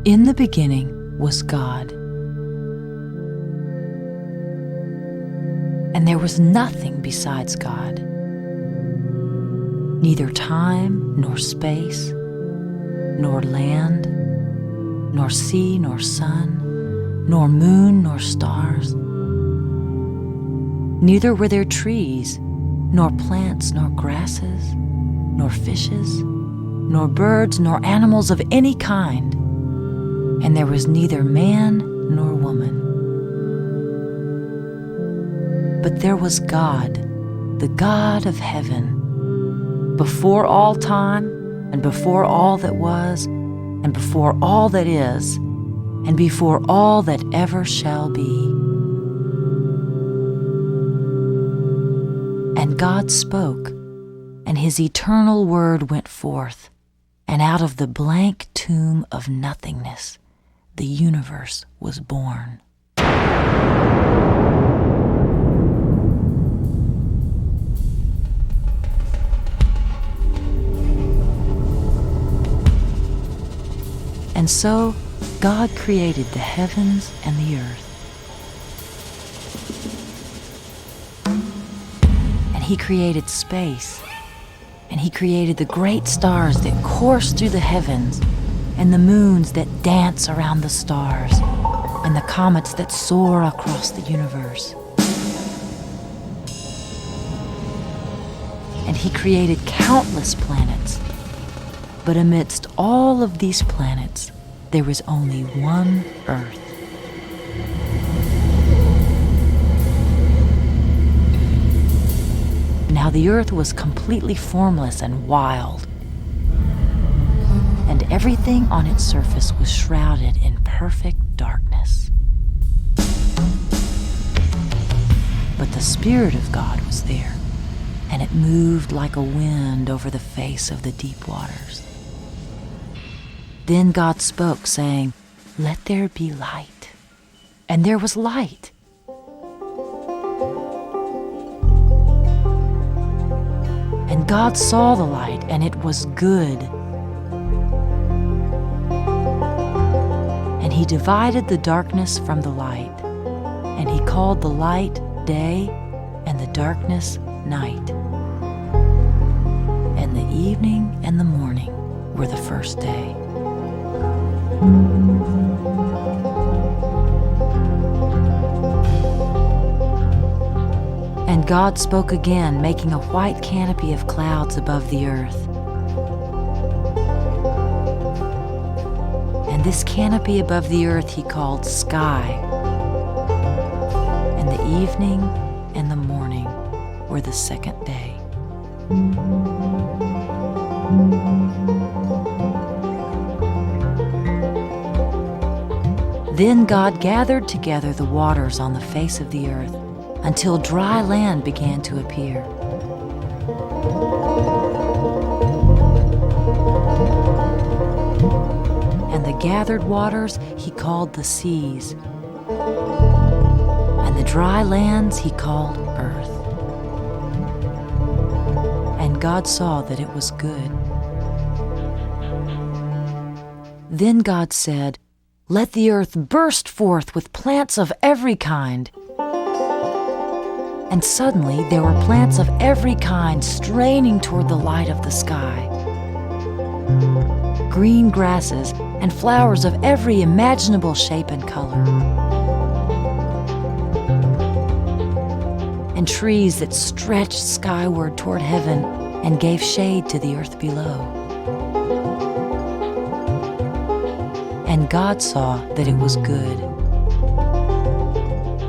In the beginning was God, and there was nothing besides God, neither time nor space, nor land, nor sea nor sun, nor moon nor stars. Neither were there trees, nor plants, nor grasses, nor fishes, nor birds, nor animals of any kind, and there was neither man nor woman. But there was God, the God of heaven, before all time, and before all that was, and before all that is, and before all that ever shall be. And God spoke, and his eternal word went forth, and out of the blank tomb of nothingness, the universe was born. And so God created the heavens and the earth. And he created space. And he created the great stars that course through the heavens, and the moons that dance around the stars, and the comets that soar across the universe. And he created countless planets. But amidst all of these planets, there was only one Earth. Now the Earth was completely formless and wild, and everything on its surface was shrouded in perfect darkness. But the Spirit of God was there, and it moved like a wind over the face of the deep waters. Then God spoke, saying, "Let there be light." And there was light. And God saw the light, and it was good. And he divided the darkness from the light, and he called the light day, and the darkness night. And the evening and the morning were the first day. And God spoke again, making a white canopy of clouds above the earth. And this canopy above the earth he called sky. And the evening and the morning were the second day. Then God gathered together the waters on the face of the earth until dry land began to appear. And the gathered waters he called the seas, and the dry lands he called earth. And God saw that it was good. Then God said, "Let the earth burst forth with plants of every kind." And suddenly there were plants of every kind straining toward the light of the sky. Green grasses and flowers of every imaginable shape and color. And trees that stretched skyward toward heaven and gave shade to the earth below. And God saw that it was good.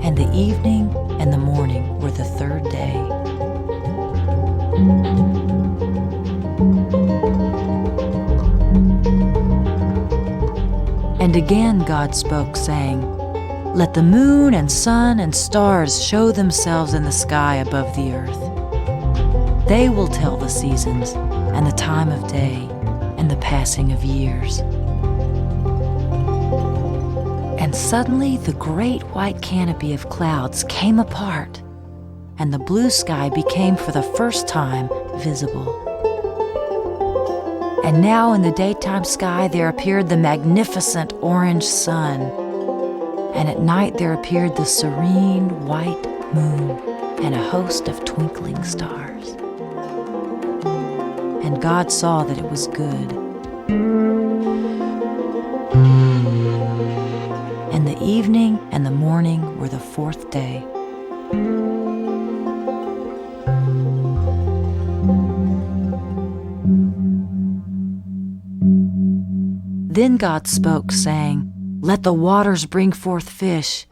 And the evening and the morning were the third day. And again God spoke, saying, "Let the moon and sun and stars show themselves in the sky above the earth. They will tell the seasons and the time of day and the passing of years." And suddenly the great white canopy of clouds came apart, and the blue sky became for the first time visible. And now in the daytime sky there appeared the magnificent orange sun, and at night there appeared the serene white moon and a host of twinkling stars. And God saw that it was good. And the evening and the morning were the fourth day. Then God spoke, saying, "Let the waters bring forth fish,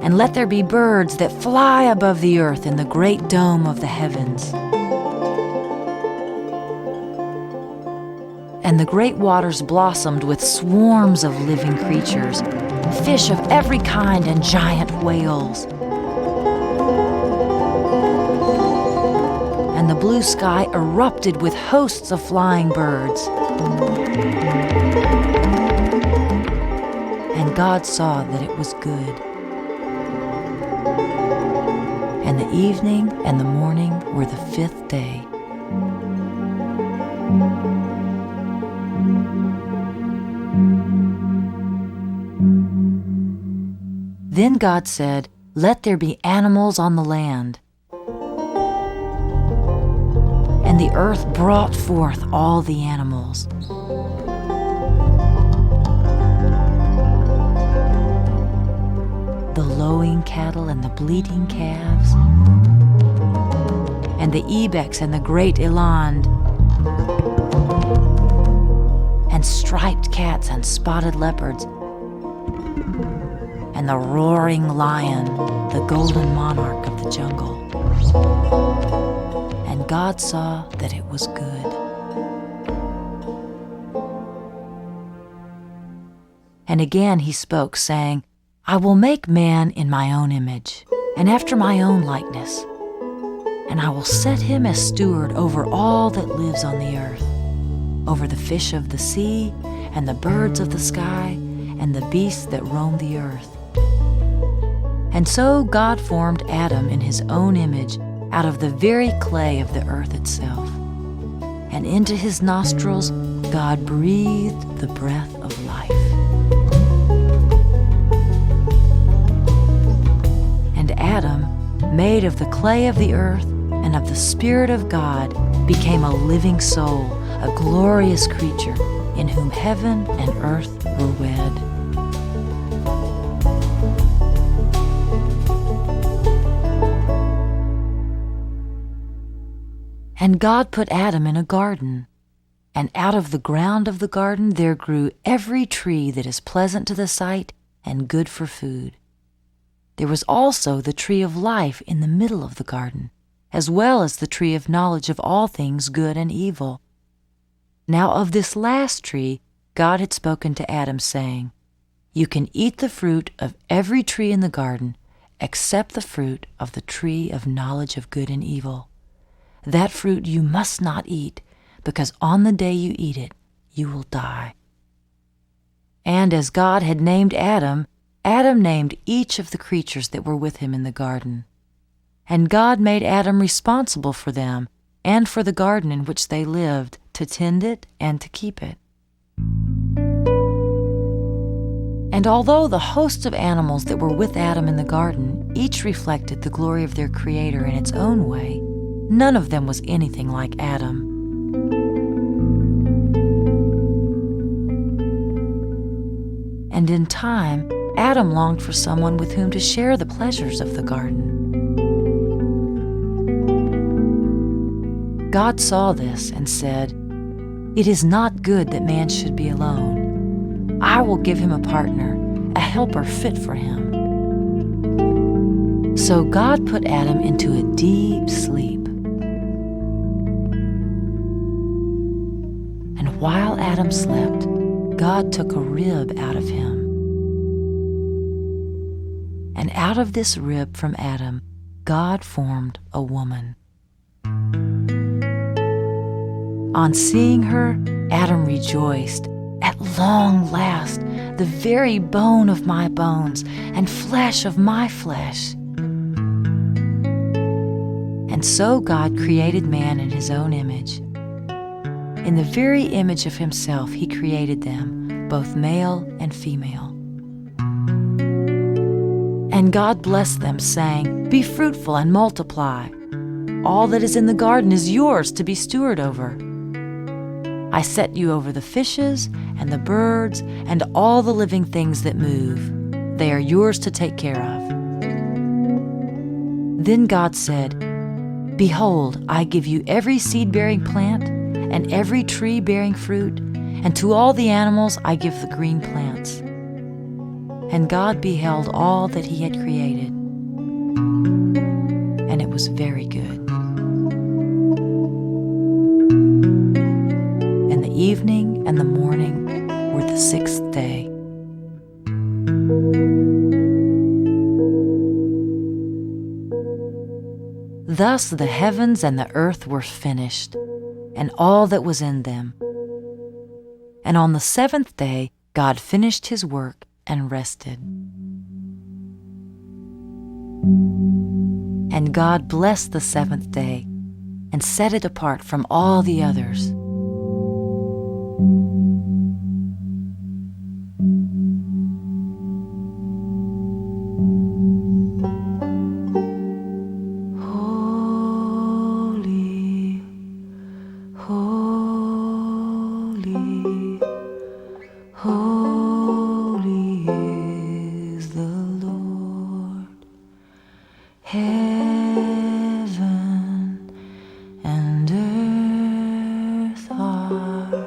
and let there be birds that fly above the earth in the great dome of the heavens." And the great waters blossomed with swarms of living creatures, fish of every kind and giant whales. And the blue sky erupted with hosts of flying birds. And God saw that it was good. And the evening and the morning were the fifth day. Then God said, "Let there be animals on the land." And the earth brought forth all the animals. The lowing cattle and the bleating calves, and the ibex and the great eland, and striped cats and spotted leopards, and the roaring lion, the golden monarch of the jungle. And God saw that it was good. And again he spoke, saying, "I will make man in my own image, and after my own likeness, and I will set him as steward over all that lives on the earth, over the fish of the sea, and the birds of the sky, and the beasts that roam the earth." And so God formed Adam in his own image out of the very clay of the earth itself. And into his nostrils God breathed the breath of life. And Adam, made of the clay of the earth and of the Spirit of God, became a living soul, a glorious creature, in whom heaven and earth were wed. And God put Adam in a garden, and out of the ground of the garden there grew every tree that is pleasant to the sight and good for food. There was also the tree of life in the middle of the garden, as well as the tree of knowledge of all things good and evil. Now of this last tree God had spoken to Adam, saying, "You can eat the fruit of every tree in the garden, except the fruit of the tree of knowledge of good and evil. That fruit you must not eat, because on the day you eat it, you will die." And as God had named Adam, Adam named each of the creatures that were with him in the garden. And God made Adam responsible for them and for the garden in which they lived, to tend it and to keep it. And although the hosts of animals that were with Adam in the garden each reflected the glory of their Creator in its own way, none of them was anything like Adam. And in time, Adam longed for someone with whom to share the pleasures of the garden. God saw this and said, "It is not good that man should be alone. I will give him a partner, a helper fit for him." So God put Adam into a deep sleep. And while Adam slept, God took a rib out of him. And out of this rib from Adam, God formed a woman. On seeing her, Adam rejoiced. "At long last, the very bone of my bones and flesh of my flesh." And And so God created man in his own image. In the very image of himself he created them, both male and female. And God blessed them, saying, "Be fruitful and multiply. All that is in the garden is yours to be steward over. I set you over the fishes and the birds and all the living things that move. They are yours to take care of." Then God said, "Behold, I give you every seed-bearing plant and every tree bearing fruit, and to all the animals I give the green plants." And God beheld all that he had created, and it was very good. And the evening and the morning were the sixth day. Thus the heavens and the earth were finished, and all that was in them. And on the seventh day God finished his work and rested. And God blessed the seventh day and set it apart from all the others. Holy is the Lord. Heaven and earth are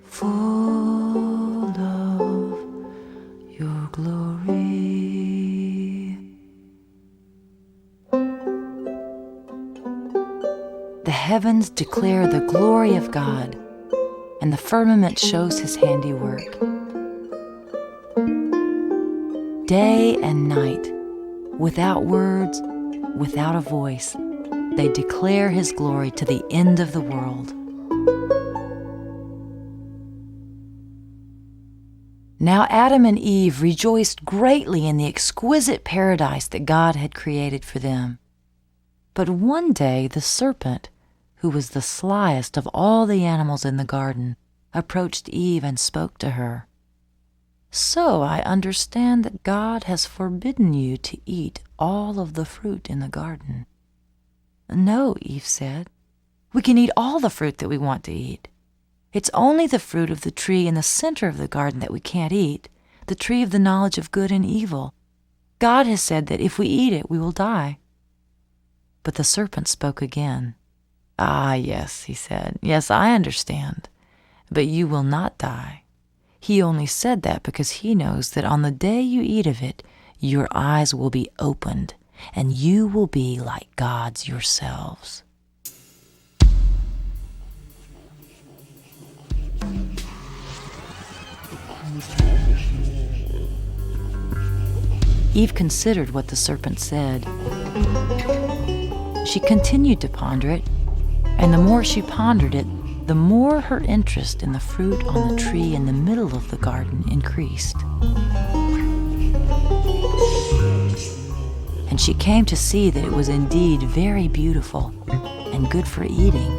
full of your glory. The heavens declare the glory of God, and the firmament shows his handiwork. Day and night, without words, without a voice, they declare his glory to the end of the world. Now Adam and Eve rejoiced greatly in the exquisite paradise that God had created for them. But one day the serpent, who was the slyest of all the animals in the garden, approached Eve and spoke to her. "So I understand that God has forbidden you to eat all of the fruit in the garden." "No," Eve said. "We can eat all the fruit that we want to eat. It's only the fruit of the tree in the center of the garden that we can't eat, the tree of the knowledge of good and evil. God has said that if we eat it, we will die." But the serpent spoke again. "Ah, yes," he said. "Yes, I understand. But you will not die. He only said that because he knows that on the day you eat of it, your eyes will be opened, and you will be like gods yourselves." Eve considered what the serpent said. She continued to ponder it, and the more she pondered it, the more her interest in the fruit on the tree in the middle of the garden increased. And she came to see that it was indeed very beautiful and good for eating.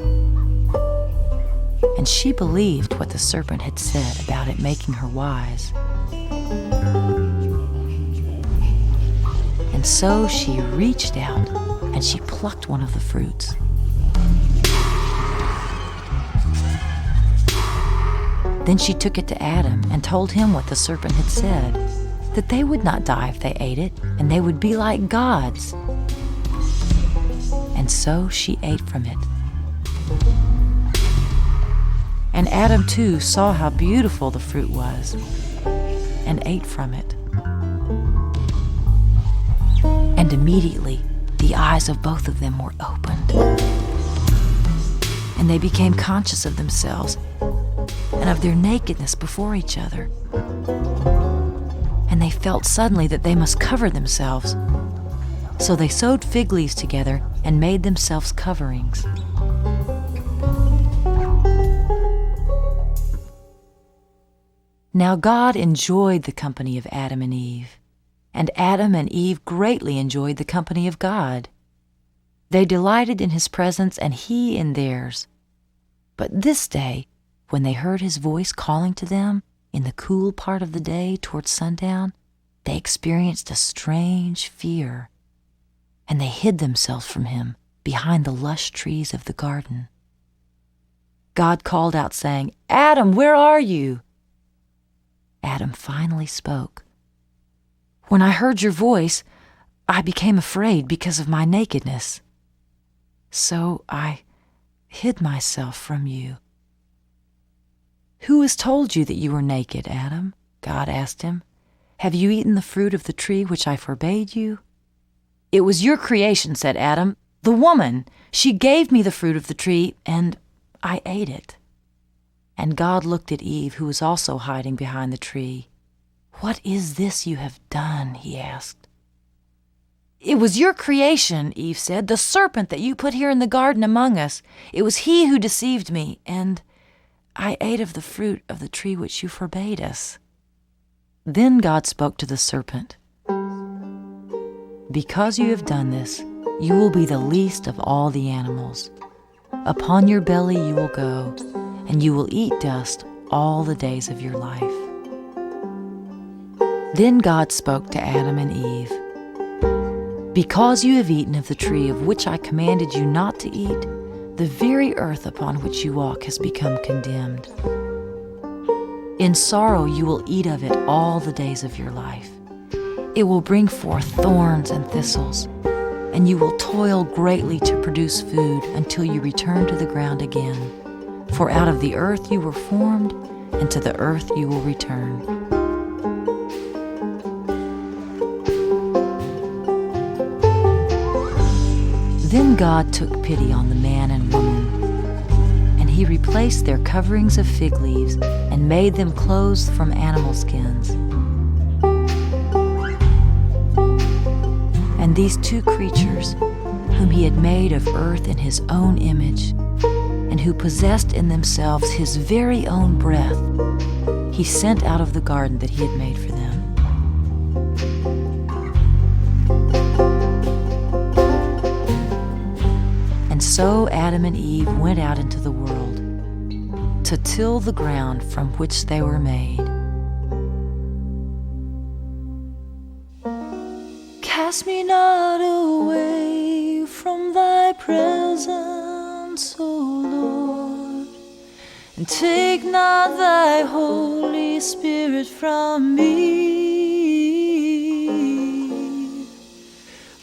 And she believed what the serpent had said about it making her wise. And so she reached out and she plucked one of the fruits. Then she took it to Adam and told him what the serpent had said, that they would not die if they ate it, and they would be like gods. And so she ate from it. And Adam too saw how beautiful the fruit was, and ate from it. And immediately the eyes of both of them were opened, and they became conscious of themselves and of their nakedness before each other. And they felt suddenly that they must cover themselves. So they sewed fig leaves together and made themselves coverings. Now God enjoyed the company of Adam and Eve, and Adam and Eve greatly enjoyed the company of God. They delighted in his presence and he in theirs. But this day, when they heard his voice calling to them in the cool part of the day towards sundown, they experienced a strange fear, and they hid themselves from him behind the lush trees of the garden. God called out, saying, "Adam, where are you?" Adam finally spoke. "When I heard your voice, I became afraid because of my nakedness. So I hid myself from you." "Who has told you that you were naked, Adam?" God asked him. "Have you eaten the fruit of the tree which I forbade you?" "It was your creation," said Adam. "The woman, she gave me the fruit of the tree, and I ate it." And God looked at Eve, who was also hiding behind the tree. "What is this you have done?" he asked. "It was your creation," Eve said, "the serpent that you put here in the garden among us. It was he who deceived me, and I ate of the fruit of the tree which you forbade us." Then God spoke to the serpent. "Because you have done this, you will be the least of all the animals. Upon your belly you will go, and you will eat dust all the days of your life." Then God spoke to Adam and Eve. "Because you have eaten of the tree of which I commanded you not to eat, the very earth upon which you walk has become condemned. In sorrow you will eat of it all the days of your life. It will bring forth thorns and thistles, and you will toil greatly to produce food until you return to the ground again. For out of the earth you were formed, and to the earth you will return." Then God took pity on the man and woman, and he replaced their coverings of fig leaves and made them clothes from animal skins. And these two creatures, whom he had made of earth in his own image, and who possessed in themselves his very own breath, he sent out of the garden that he had made for them. And so Adam and Eve went out into the world to till the ground from which they were made. Cast me not away from thy presence, O Lord, and take not thy Holy Spirit from me.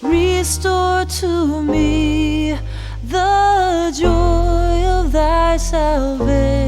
Restore to me the joy of thy salvation,